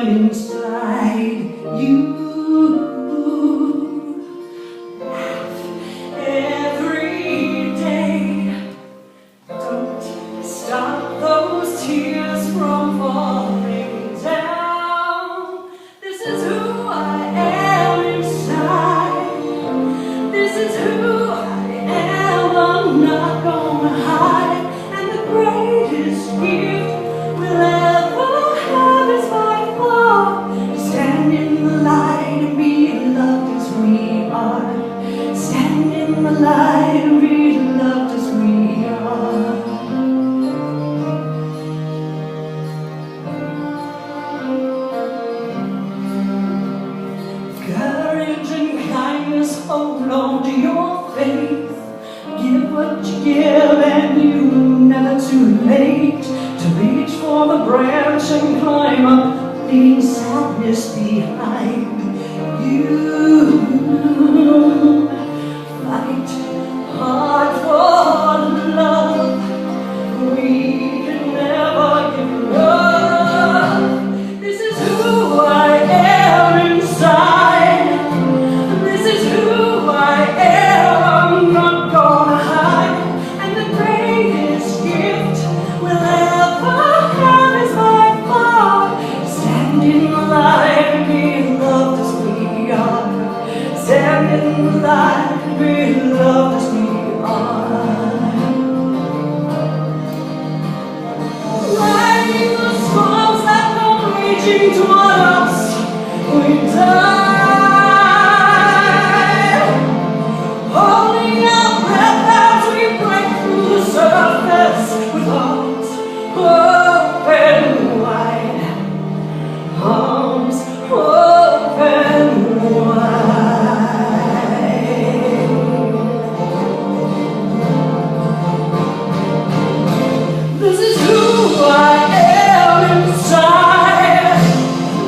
am inside you. Every day, don't stop those tears from falling down. This is who I am inside. This is who I am. I'm not gonna hide. And the greatest gift we'll ever have is by far to stand in the light and be loved as we are. Stand in the light and be loved as we are. Courage and kindness, hold on to your faith. Give what you give and you never too late to reach for the branch and climb up, leaving sadness behind you. Fight hard for love. We can never give up. This is who I am inside. This is who I am. I'm not gonna hide. And the greatest gift we'll ever have is by far stand in the light and be loved as we are. Stand in the light and be loved as we are. Riding the storms that come raging toward us, we die. Holding our breath as we break through the surface with arms open wide. Arms open wide. This is who I am inside.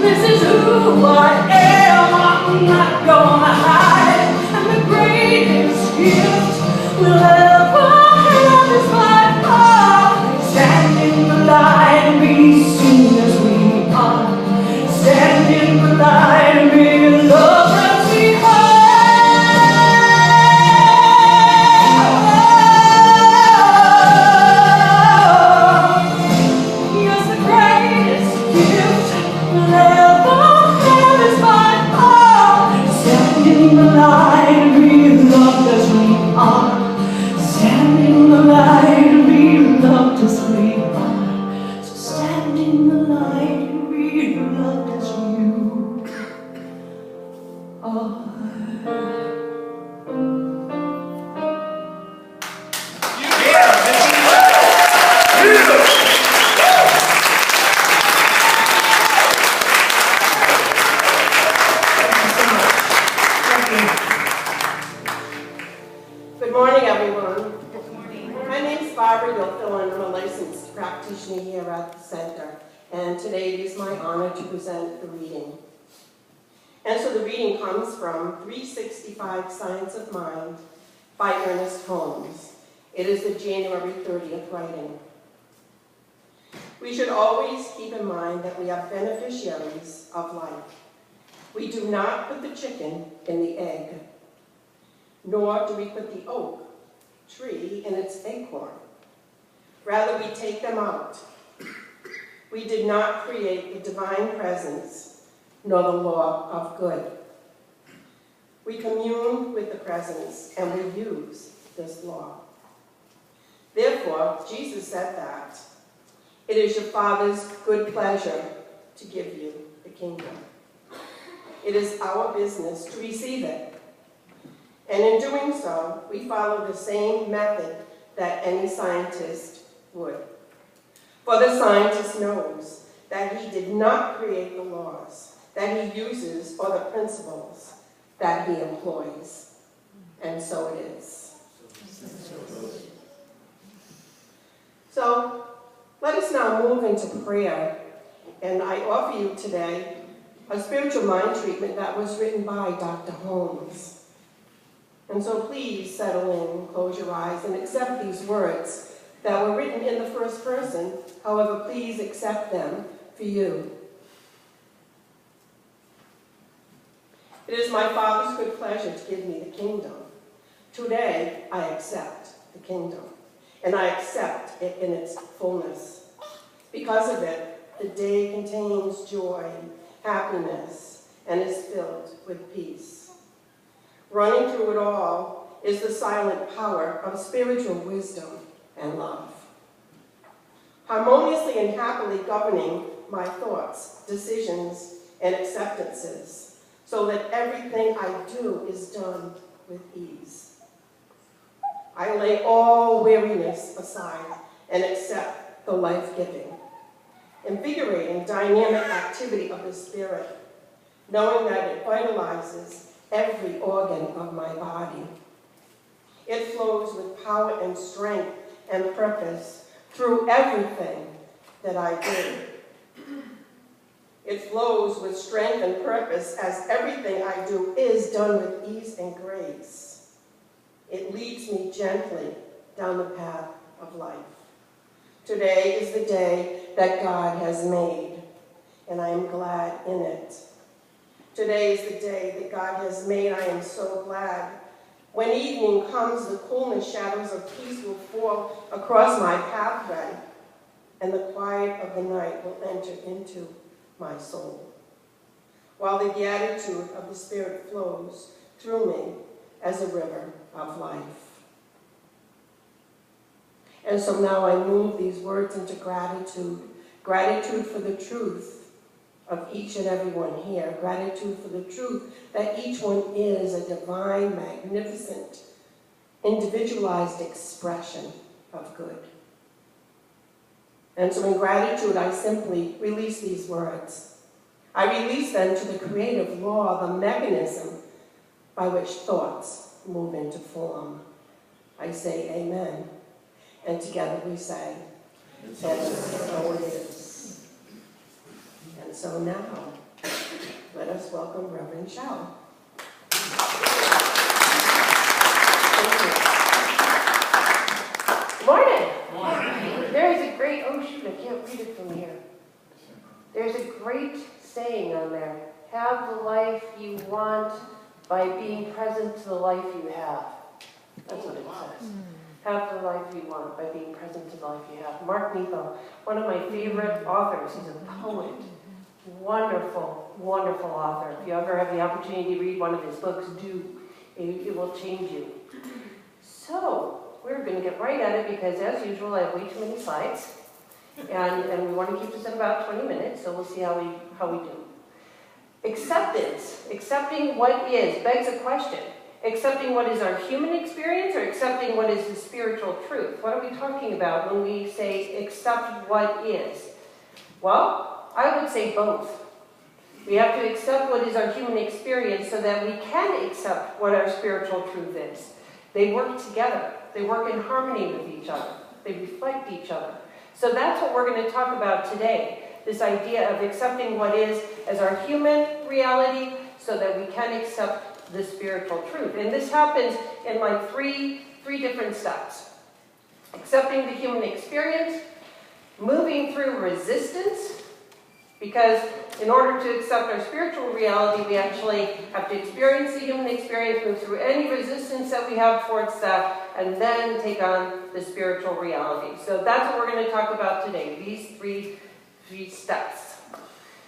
This is who I am. I'm not gonna hide. And the greatest gift we'll ever have is by far stand in the light and be seen as we are. Stand in the light and be loved as we are. Yes, the greatest gift we'll ever have is by far stand in the light and be loved as we are. Stand in the light and be loved as we are. So stand in the light and be loved as you are. Good morning, everyone. Good morning. My name is Barbara Yockel, and I'm a licensed practitioner here at the center. And today it is my honor to present the reading. And so the reading comes from 365 Science of Mind by Ernest Holmes. It is the January 30th writing. We should always keep in mind that we are beneficiaries of life. We do not put the chicken in the egg, nor do we put the oak tree in its acorn. Rather, we take them out. We did not create the divine presence, nor the law of good. We commune with the presence, and we use this law. Therefore, Jesus said that it is your Father's good pleasure to give you the kingdom. It is our business to receive it. And in doing so, we follow the same method that any scientist would. For the scientist knows that he did not create the laws that he uses or the principles that he employs. And so it is. So let us now move into prayer. And I offer you today a spiritual mind treatment that was written by Dr. Holmes. And so please settle in, close your eyes, and accept these words that were written in the first person. However, please accept them for you. It is my Father's good pleasure to give me the kingdom. Today, I accept the kingdom, and I accept it in its fullness. Because of it, the day contains joy, happiness, and is filled with peace. Running through it all is the silent power of spiritual wisdom and love. Harmoniously and happily governing my thoughts, decisions, and acceptances, so that everything I do is done with ease. I lay all weariness aside and accept the life-giving, invigorating, dynamic activity of the Spirit, knowing that it vitalizes every organ of my body. It flows with power and strength and purpose through everything that I do. It flows with strength and purpose as everything I do is done with ease and grace. It leads me gently down the path of life. Today is the day that God has made, and I am glad in it. Today is the day that God has made. I am so glad. When evening comes, the coolness shadows of peace will fall across my pathway, and the quiet of the night will enter into my soul, while the beatitude of the Spirit flows through me as a river of life. And so now I move these words into gratitude. Gratitude for the truth of each and every one here. Gratitude for the truth that each one is a divine, magnificent, individualized expression of good. And so in gratitude, I simply release these words. I release them to the creative law, the mechanism by which thoughts move into form. I say amen. And together we say, and so it is. And so now, let us welcome Reverend Chow. Morning. Morning. There is a great, oh shoot, I can't read it from here. There's a great saying on there. Have the life you want by being present to the life you have. That's what it says. Have the life you want by being present to the life you have. Mark Nepo, one of my favorite authors. He's a poet. Wonderful, wonderful author. If you ever have the opportunity to read one of his books, do. It will change you. So, we're going to get right at it because, as usual, I have way too many slides. And we want to keep this at about 20 minutes, so we'll see how we do. Acceptance, accepting what is, begs a question. Accepting what is our human experience or accepting what is the spiritual truth? What are we talking about when we say accept what is? Well, I would say both. We have to accept what is our human experience so that we can accept what our spiritual truth is. They work together. They work in harmony with each other. They reflect each other. So that's what we're going to talk about today. This idea of accepting what is as our human reality so that we can accept the spiritual truth. And this happens in like three different steps. Accepting the human experience, moving through resistance, because in order to accept our spiritual reality, we actually have to experience the human experience, move through any resistance that we have towards that, and then take on the spiritual reality. So that's what we're going to talk about today, these three steps.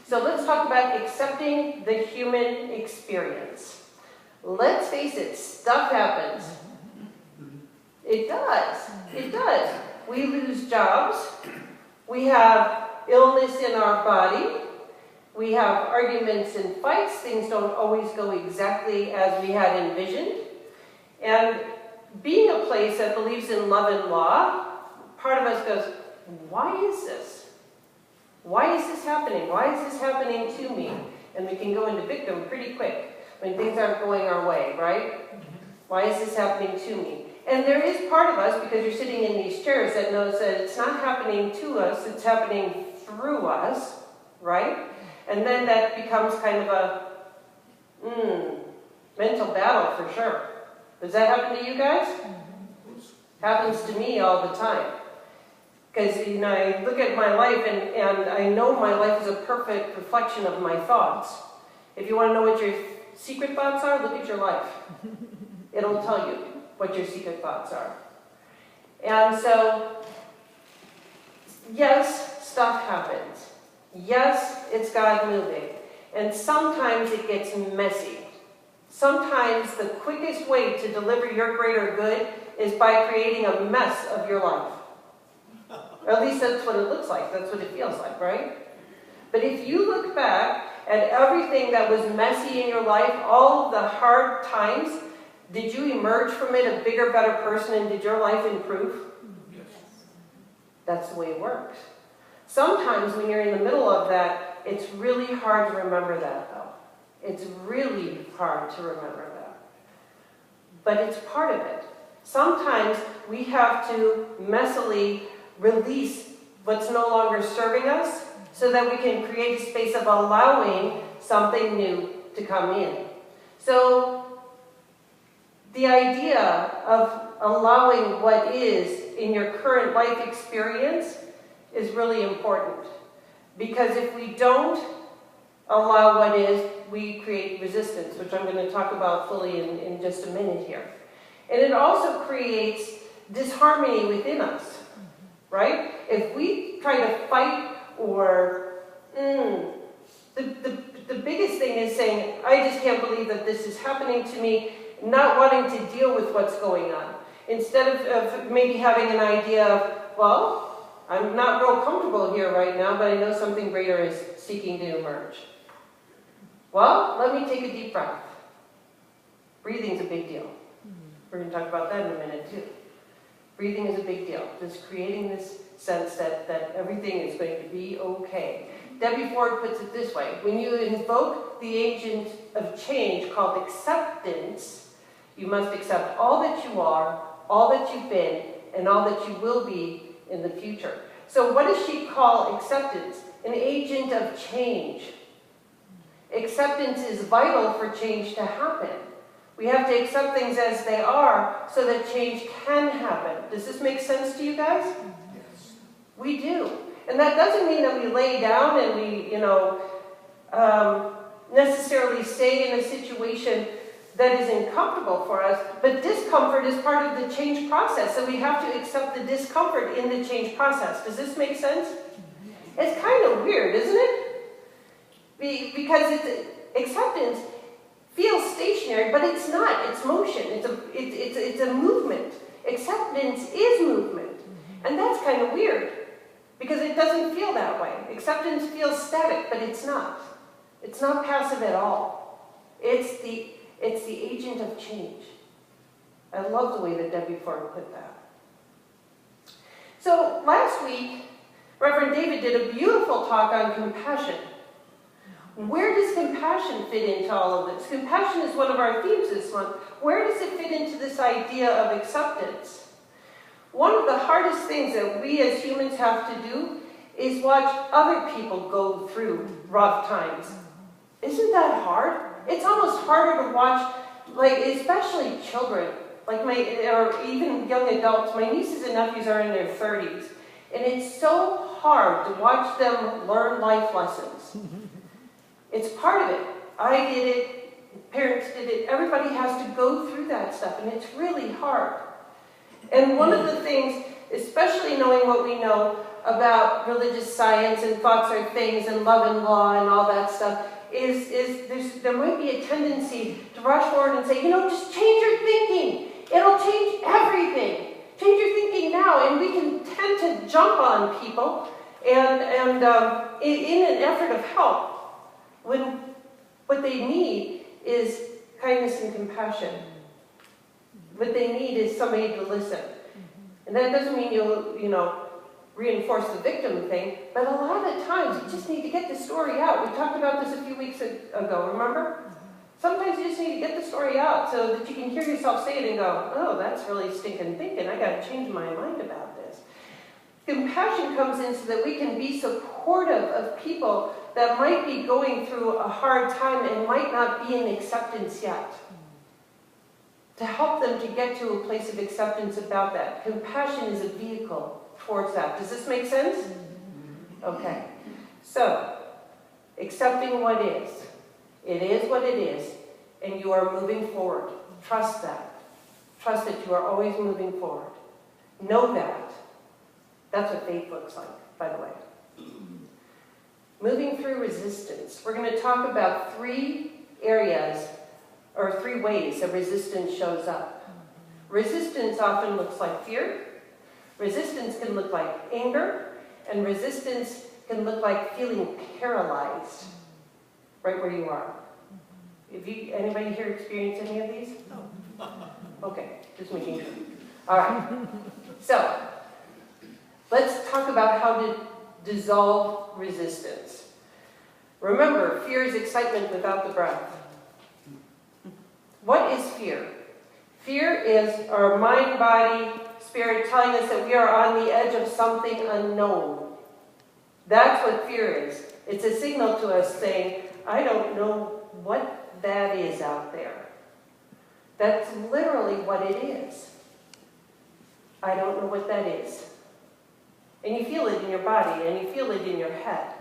So let's talk about accepting the human experience. Let's face it, stuff happens. It does. It does. We lose jobs. We have illness in our body. We have arguments and fights. Things don't always go exactly as we had envisioned. And being a place that believes in love and law, part of us goes, why is this? Why is this happening? Why is this happening to me? And we can go into victim pretty quick when things aren't going our way, right? Why is this happening to me? And there is part of us, because you're sitting in these chairs, that knows that it's not happening to us, it's happening through us, right? And then that becomes kind of a mental battle for sure. Does that happen to you guys? Happens to me all the time. Because I look at my life and I know my life is a perfect reflection of my thoughts. If you want to know what your secret thoughts are, look at your life. It'll tell you what your secret thoughts are. And so, yes, stuff happens. Yes, it's God moving. And sometimes it gets messy. Sometimes the quickest way to deliver your greater good is by creating a mess of your life. Or at least that's what it looks like. That's what it feels like, right? But if you look back at everything that was messy in your life, all of the hard times, did you emerge from it a bigger, better person, and did your life improve? Yes. That's the way it works. Sometimes when you're in the middle of that, it's really hard to remember that, though. It's really hard to remember that. But it's part of it. Sometimes we have to messily release what's no longer serving us so that we can create a space of allowing something new to come in. So the idea of allowing what is in your current life experience is really important. Because if we don't allow what is, we create resistance, which I'm going to talk about fully in just a minute here. And it also creates disharmony within us, right? If we try to fight or, the biggest thing is saying, I just can't believe that this is happening to me, not wanting to deal with what's going on. Instead of maybe having an idea of, well, I'm not real comfortable here right now, but I know something greater is seeking to emerge. Well, let me take a deep breath. Breathing's a big deal. We're going to talk about that in a minute, too. Breathing is a big deal. Just creating this sense that everything is going to be okay. Debbie Ford puts it this way. When you invoke the agent of change called acceptance, you must accept all that you are, all that you've been, and all that you will be in the future. So what does she call acceptance? An agent of change. Acceptance is vital for change to happen. We have to accept things as they are so that change can happen. Does this make sense to you guys? Yes. We do. And that doesn't mean that we lay down and we, necessarily stay in a situation that is uncomfortable for us, but discomfort is part of the change process, so we have to accept the discomfort in the change process. Does this make sense? It's kind of weird, isn't it? Because acceptance feels stationary, but it's not. It's motion. It's a movement. Acceptance is movement. And that's kind of weird, because it doesn't feel that way. Acceptance feels static, but it's not. It's not passive at all. It's the agent of change. I love the way that Debbie Ford put that. So last week, Reverend David did a beautiful talk on compassion. Where does compassion fit into all of this? Compassion is one of our themes this month. Where does it fit into this idea of acceptance? One of the hardest things that we as humans have to do is watch other people go through rough times. Isn't that hard? It's almost harder to watch, especially children, or even young adults. My nieces and nephews are in their 30s, and it's so hard to watch them learn life lessons. It's part of it. I did it, parents did it, everybody has to go through that stuff, and it's really hard. And one of the things, especially knowing what we know about religious science and thoughts are things and love and law and all that stuff, is there might be a tendency to rush forward and say, just change your thinking. It'll change everything. Change your thinking now. And we can tend to jump on people and in an effort of help, when what they need is kindness and compassion. What they need is somebody to listen. And that doesn't mean you'll reinforce the victim thing, but a lot of times you just need to get the story out. We talked about this a few weeks ago, remember? Sometimes you just need to get the story out so that you can hear yourself say it and go, oh, that's really stinking thinking. I got to change my mind about this. Compassion comes in so that we can be supportive of people that might be going through a hard time and might not be in acceptance yet. To help them to get to a place of acceptance about that. Compassion is a vehicle towards that. Does this make sense? Okay. So, accepting what is. It is what it is. and you are moving forward. Trust that. Trust that you are always moving forward. Know that. That's what faith looks like, by the way. Moving through resistance. We're going to talk about 3 areas, or 3 ways that resistance shows up. Resistance often looks like fear. Resistance can look like anger. And resistance can look like feeling paralyzed right where you are. Anybody here experience any of these? No. Okay, just making sure. All right. So, let's talk about how to dissolve resistance. Remember, fear is excitement without the breath. What is fear? Fear is our mind, body, spirit telling us that we are on the edge of something unknown. That's what fear is. It's a signal to us saying, I don't know what that is out there. That's literally what it is. I don't know what that is. And you feel it in your body, and you feel it in your head.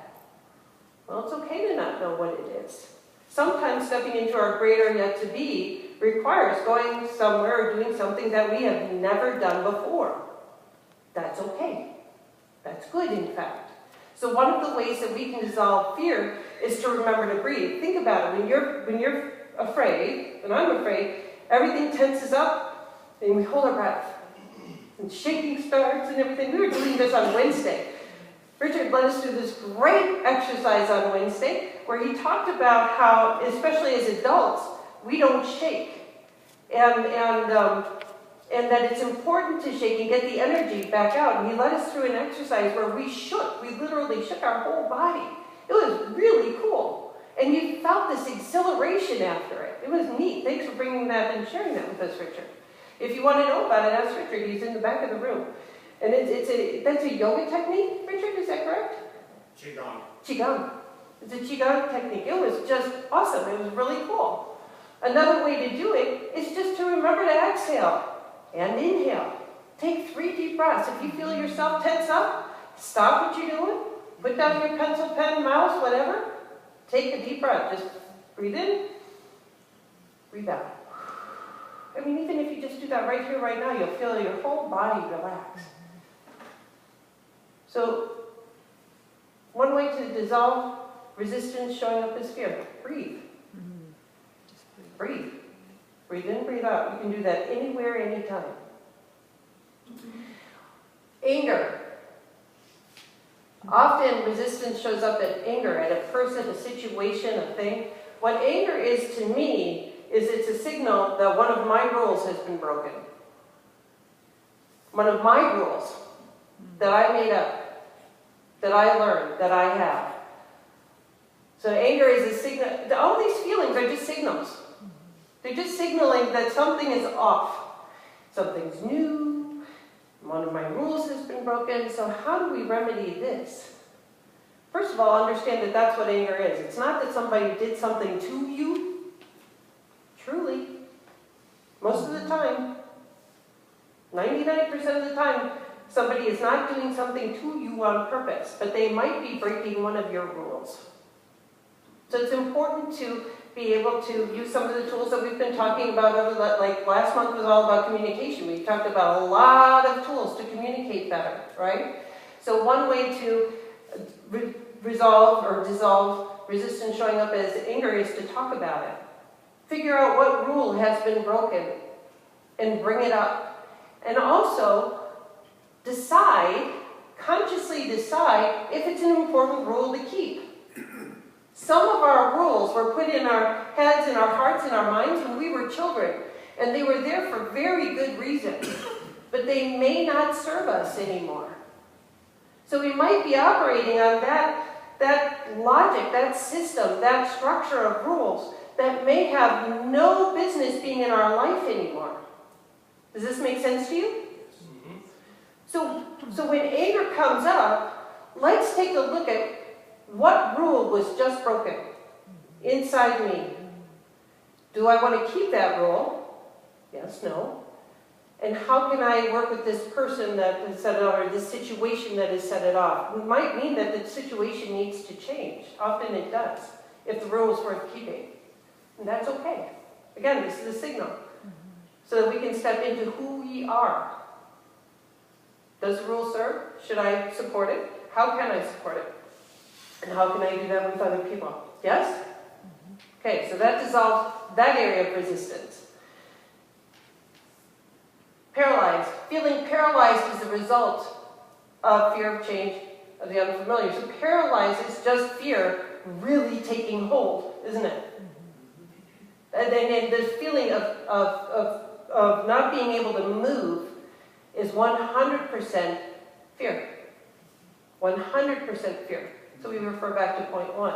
Well, it's okay to not know what it is. Sometimes stepping into our greater yet to be requires going somewhere or doing something that we have never done before. That's okay. That's good, in fact. So one of the ways that we can dissolve fear is to remember to breathe. Think about it. When you're afraid, and I'm afraid, everything tenses up, and we hold our breath. And shaking starts and everything. We were doing this on Wednesday. Richard led us through this great exercise on Wednesday where he talked about how, especially as adults, we don't shake. And that it's important to shake and get the energy back out. And he led us through an exercise where we shook. We literally shook our whole body. It was really cool. And you felt this exhilaration after it. It was neat. Thanks for bringing that and sharing that with us, Richard. If you want to know about it, ask Richard. He's in the back of the room. And that's a yoga technique, Richard, is that correct? Qigong. Qigong. It's a Qigong technique. It was just awesome. It was really cool. Another way to do it is just to remember to exhale and inhale. Take 3 deep breaths. If you feel yourself tense up, stop what you're doing. Put down your pencil, pen, mouse, whatever. Take a deep breath. Just breathe in, breathe out. I mean, even if you just do that right here, right now, you'll feel your whole body relax. So, one way to dissolve resistance showing up is fear. Breathe. Breathe. Breathe in, breathe out. You can do that anywhere, anytime. Anger. Often resistance shows up at anger, at a person, a situation, a thing. What anger is to me is it's a signal that one of my rules has been broken. One of my rules that I made up, that I learned, that I have. So anger is a signal. All these feelings are just signals. They're just signaling that something is off. Something's new. One of my rules has been broken. So how do we remedy this? First of all, understand that that's what anger is. It's not that somebody did something to you. Truly. Most of the time, 99% of the time, somebody is not doing something to you on purpose, but they might be breaking one of your rules. So it's important to be able to use some of the tools that we've been talking about over like last month was all about communication. We talked about a lot of tools to communicate better, right? So one way to resolve or dissolve resistance showing up as anger is to talk about it. Figure out what rule has been broken and bring it up. And also decide, consciously decide if it's an important rule to keep. Some of our rules were put in our heads, in our hearts, in our minds when we were children. And they were there for very good reasons. But they may not serve us anymore. So we might be operating on that logic, that system, that structure of rules that may have no business being in our life anymore. Does this make sense to you? Mm-hmm. So when anger comes up, let's take a look at what rule was just broken inside me. Do I want to keep that rule? Yes, no. And how can I work with this person that has set it off, or this situation that has set it off? It might mean that the situation needs to change. Often it does, if the rule is worth keeping. And that's okay. Again, this is a signal. So that we can step into who we are. Does the rule serve? Should I support it? How can I support it? And how can I do that with other people? Yes? Okay, so that dissolves that area of resistance. Paralyzed. Feeling paralyzed is the result of fear of change, of the unfamiliar. So paralyzed is just fear really taking hold, isn't it? And then the feeling of not being able to move is 100% fear. 100% fear. So we refer back to point 1.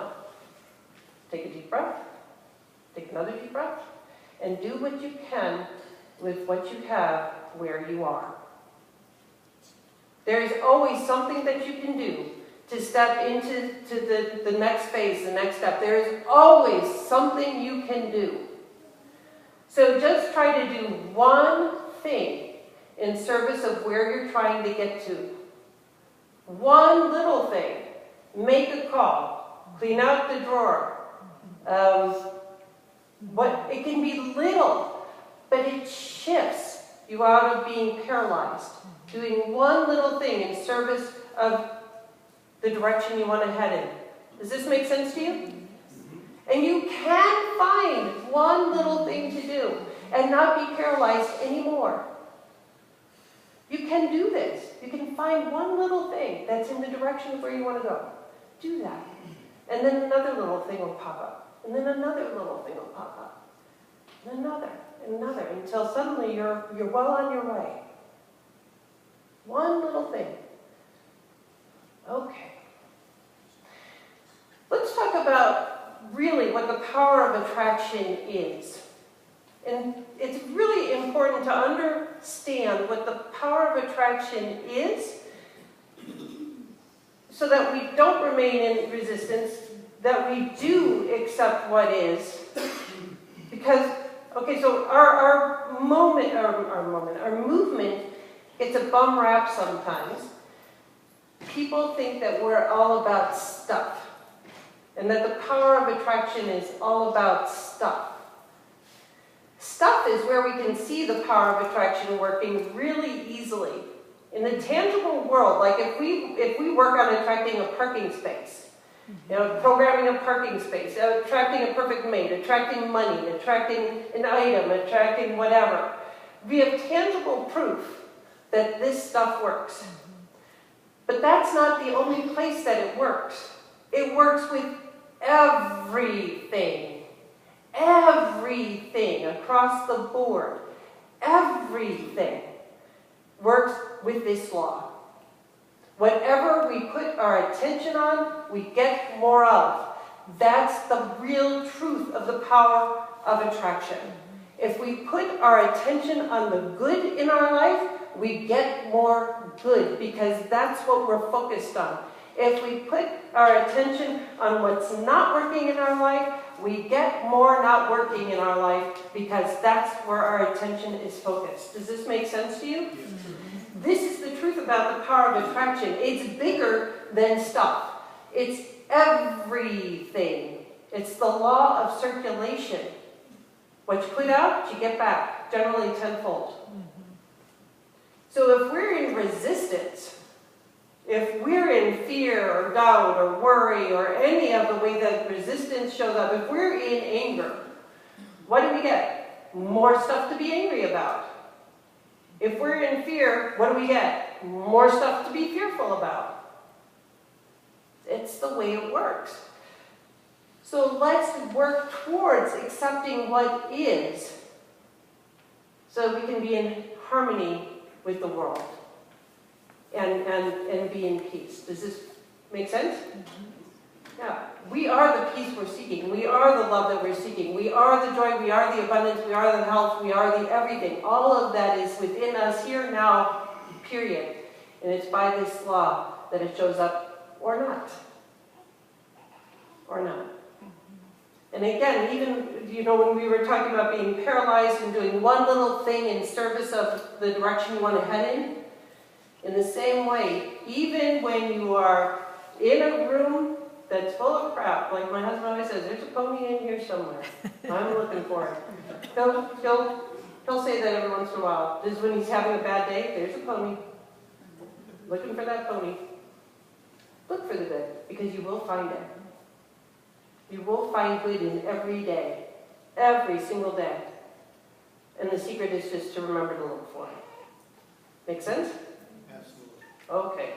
Take a deep breath. Take another deep breath. And do what you can with what you have where you are. There is always something that you can do to step into the next phase, the next step. There is always something you can do. So just try to do one thing in service of where you're trying to get to. One little thing. Make a call. Clean out the drawer. It can be little, but it shifts you out of being paralyzed. Doing one little thing in service of the direction you want to head in. Does this make sense to you? And you can find one little thing to do and not be paralyzed anymore. You can do this. You can find one little thing that's in the direction of where you want to go. Do that. And then another little thing will pop up. And then another little thing will pop up. And another, and another, until suddenly you're well on your way. One little thing. Okay. Let's talk about really what the power of attraction is. And it's really important to understand what the power of attraction is so that we don't remain in resistance, that we do accept what is. Because, okay, so our movement, it's a bum rap sometimes. People think that we're all about stuff. And that the power of attraction is all about stuff. Stuff is where we can see the power of attraction working really easily. In the tangible world, like if we work on attracting a parking space, programming a parking space, attracting a perfect mate, attracting money, attracting an item, attracting whatever, we have tangible proof that this stuff works. But that's not the only place that it works. It works with everything. Everything across the board. Everything works with this law. Whatever we put our attention on, we get more of. That's the real truth of the power of attraction. If we put our attention on the good in our life, we get more good because that's what we're focused on. If we put our attention on what's not working in our life, we get more not working in our life because that's where our attention is focused. Does this make sense to you? This is the truth about the power of attraction. It's bigger than stuff. It's everything. It's the law of circulation. What you put out, you get back, generally tenfold. So if we're in resistance, if we're in fear or doubt or worry or any of the way that resistance shows up, if we're in anger, what do we get? More stuff to be angry about. If we're in fear, what do we get? More stuff to be fearful about. It's the way it works. So let's work towards accepting what is so we can be in harmony with the world and be in peace. Does this make sense? Yeah. We are the peace we're seeking. We are the love that we're seeking. We are the joy. We are the abundance. We are the health. We are the everything. All of that is within us here now, period. And it's by this law that it shows up or not. Or not. And again, even, when we were talking about being paralyzed and doing one little thing in service of the direction you want to head in the same way, even when you are in a room that's full of crap. Like my husband always says, there's a pony in here somewhere. I'm looking for it. He'll say that every once in a while. Just when he's having a bad day, there's a pony. Looking for that pony. Look for the good, because you will find it. You will find good in every day. Every single day. And the secret is just to remember to look for it. Make sense? Absolutely. Okay.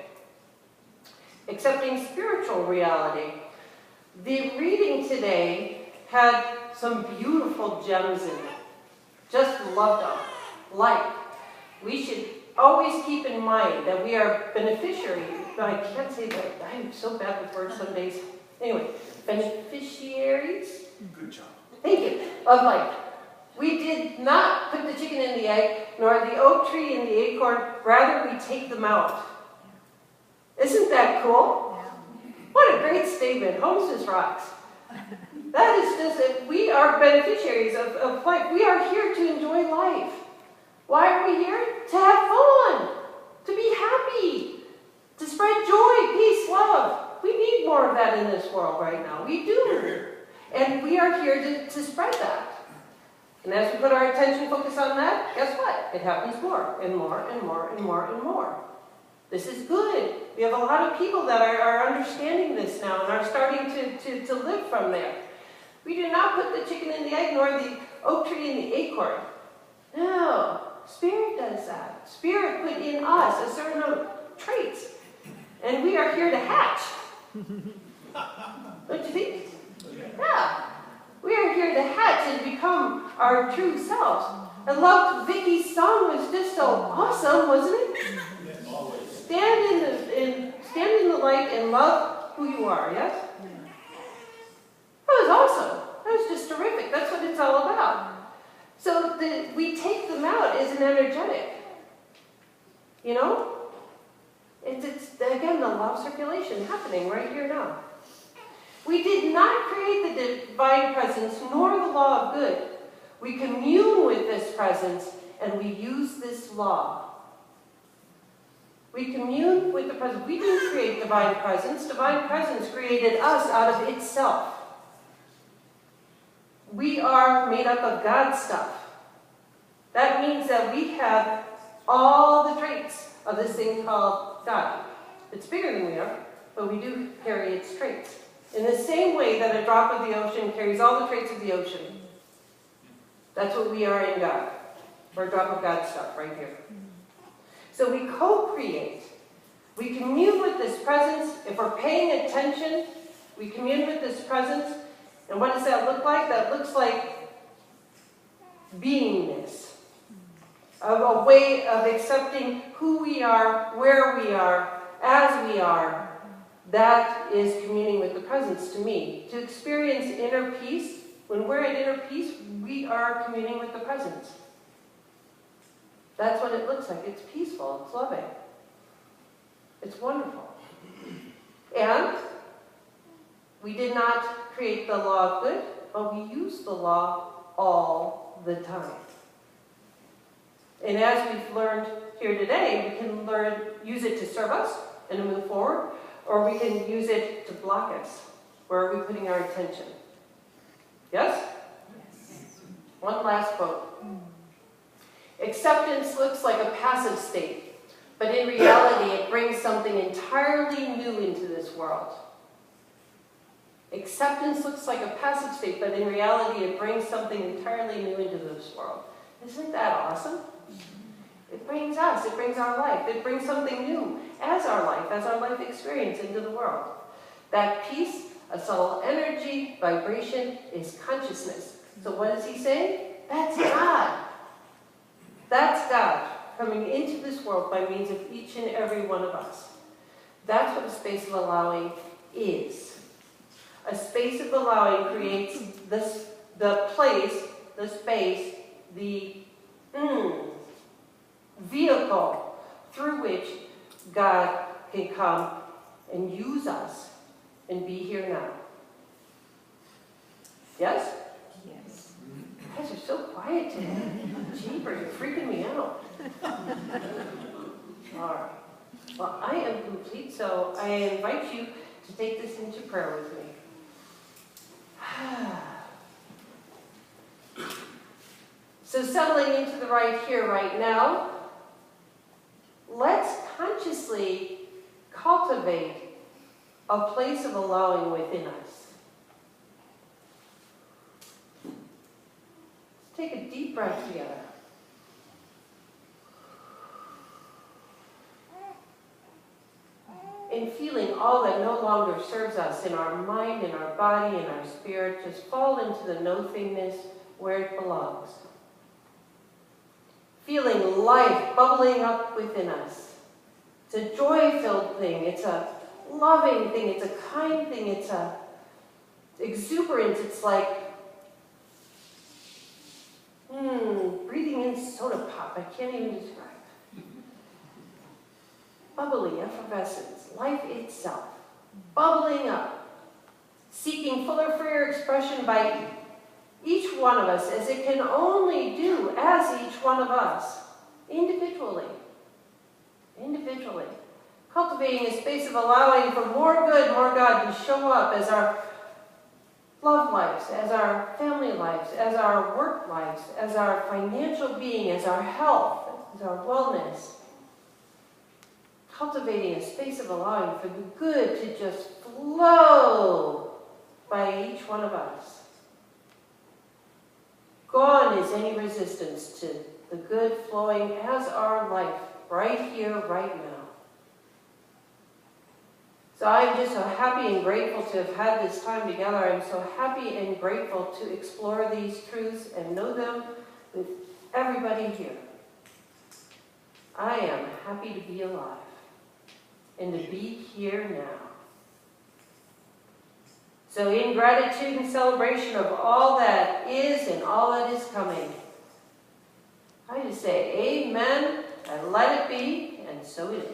Accepting spiritual reality. The reading today had some beautiful gems in it. Just loved them. Like, we should always keep in mind that we are beneficiaries. I can't say that. I'm so bad with words some days. Anyway, beneficiaries. Good job. Thank you. Of life. We did not put the chicken in the egg, nor the oak tree in the acorn. Rather, we take them out. Isn't that cool? What a great statement. Holmes just rocks. That is just it. We are beneficiaries of life. We are here to enjoy life. Why are we here? To have fun. To be happy. To spread joy, peace, love. We need more of that in this world right now. We do. And we are here to spread that. And as we put our attention focus on that, guess what? It happens more and more and more and more and more. This is good. We have a lot of people that are understanding this now and are starting to live from there. We do not put the chicken in the egg nor the oak tree in the acorn. No, Spirit does that. Spirit put in us a certain number of traits. And we are here to hatch. Don't you think? Yeah. We are here to hatch and become our true selves. I loved Vicky's song. Was just so awesome, wasn't it? Yes, always. Stand in the light and love who you are, yes? That was awesome. That was just terrific. That's what it's all about. So we take them out as an energetic. You know? It's again, the law of circulation happening right here now. We did not create the divine presence nor the law of good. We commune with this presence and we use this law. We commune with the presence. We didn't create divine presence. Divine presence created us out of itself. We are made up of God's stuff. That means that we have all the traits of this thing called God. It's bigger than we are, but we do carry its traits. In the same way that a drop of the ocean carries all the traits of the ocean. That's what we are in God. We're a drop of God's stuff right here. So we co-create. We commune with this presence. If we're paying attention, we commune with this presence. And what does that look like? That looks like beingness. A way of accepting who we are, where we are, as we are. That is communing with the presence to me. To experience inner peace, when we're at inner peace, we are communing with the presence. That's what it looks like. It's peaceful. It's loving. It's wonderful. And we did not create the law of good, but we use the law all the time. And as we've learned here today, we can use it to serve us and to move forward, or we can use it to block us. Where are we putting our attention? Yes? Yes. One last quote. Acceptance looks like a passive state, but in reality it brings something entirely new into this world. Acceptance looks like a passive state, but in reality it brings something entirely new into this world. Isn't that awesome? It brings us, it brings our life, it brings something new as our life experience into the world. That peace, a subtle energy, vibration, is consciousness. So what is he saying? That's God. That's God coming into this world by means of each and every one of us. That's what a space of allowing is. A space of allowing creates the place, the space, the vehicle through which God can come and use us and be here now. Yes? Yes. You guys are so quiet today. Jeepers, you're freaking me out. All right. Well, I am complete, so I invite you to take this into prayer with me. So settling into the right here, right now, let's consciously cultivate a place of allowing within us. Let's take a deep breath together. And feeling all that no longer serves us in our mind, in our body, in our spirit, just fall into the no-thingness where it belongs. Feeling life bubbling up within us. It's a joy-filled thing. It's a loving thing. It's a kind thing. It's a exuberance. It's like breathing in soda pop. I can't even describe. Bubbly effervescence, life itself, bubbling up, seeking fuller, freer expression by each one of us, as it can only do as each one of us, individually. Cultivating a space of allowing for more good, more God to show up as our love lives, as our family lives, as our work lives, as our financial being, as our health, as our wellness. Cultivating a space of allowing for the good to just flow by each one of us. Gone is any resistance to the good flowing as our life, right here, right now. So I'm just so happy and grateful to have had this time together. I'm so happy and grateful to explore these truths and know them with everybody here. I am happy to be alive and to be here now. So in gratitude and celebration of all that is and all that is coming, I just say amen and let it be, and so it is.